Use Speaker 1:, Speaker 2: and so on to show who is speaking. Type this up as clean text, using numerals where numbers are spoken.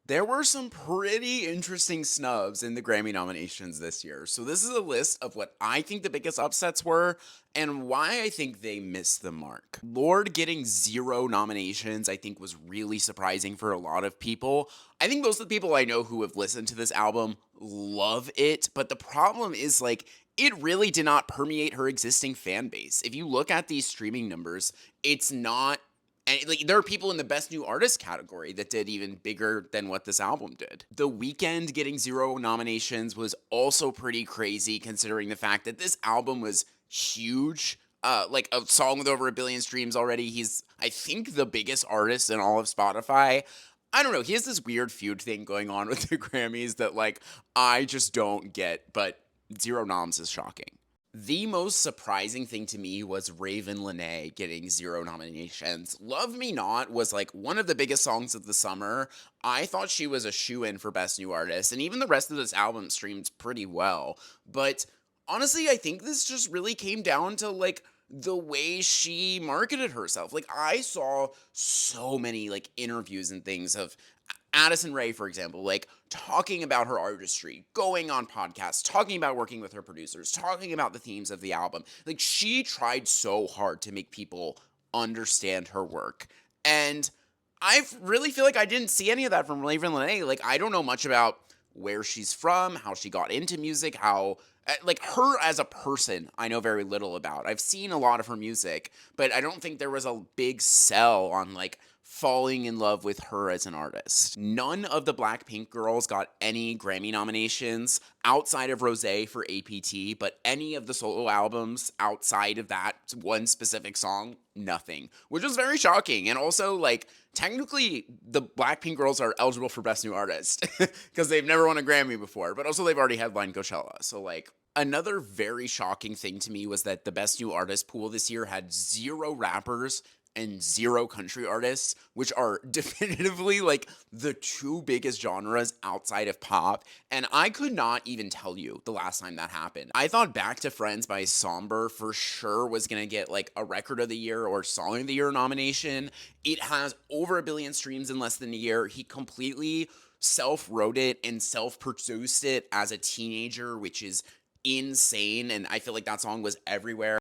Speaker 1: There were some pretty interesting snubs in the Grammy nominations this year. So, this is a list of what I think the biggest upsets were and why I think they missed the mark. Lorde getting zero nominations, I think, was really surprising for a lot of people. I think most of the people I know who have listened to this album love it, but the problem is, like, it really did not permeate her existing fan base. If you look at these streaming numbers, it's not and like there are people in the best new artist category that did even bigger than what this album did. The Weeknd getting zero nominations was also pretty crazy considering the fact that this album was huge. Like a song with over a billion streams already. He's, I think, the biggest artist in all of Spotify. I don't know. He has this weird feud thing going on with the Grammys that, like, I just don't get, but zero noms is shocking. The most surprising thing to me was Raven Lenae getting zero nominations. Love Me Not was like one of the biggest songs of the summer. I thought she was a shoe-in for Best New Artist, and even the rest of this album streamed pretty well. But honestly, I think this just really came down to like the way she marketed herself. Like I saw so many like interviews and things of Addison Rae, for example, like talking about her artistry, going on podcasts, talking about working with her producers, talking about the themes of the album. Like she tried so hard to make people understand her work. And I really feel like I didn't see any of that from Raven Lenae. Like I don't know much about where she's from, how she got into music, how like her as a person, I know very little about. I've seen a lot of her music, but I don't think there was a big sell on like falling in love with her as an artist. None of the Blackpink girls got any Grammy nominations outside of Rosé for APT, but any of the solo albums outside of that one specific song, nothing, which was very shocking. And also, like, technically, the Blackpink girls are eligible for Best New Artist because they've never won a Grammy before, but also they've already headlined Coachella. So, like, another very shocking thing to me was that the Best New Artist pool this year had zero rappers and zero country artists, which are definitively like the two biggest genres outside of pop. And I could not even tell you the last time that happened. I thought Back to Friends by Somber for sure was gonna get like a Record of the Year or Song of the Year nomination. It has over a billion streams in less than a year. He completely self-wrote it and self-produced it as a teenager, which is insane. And I feel like that song was everywhere.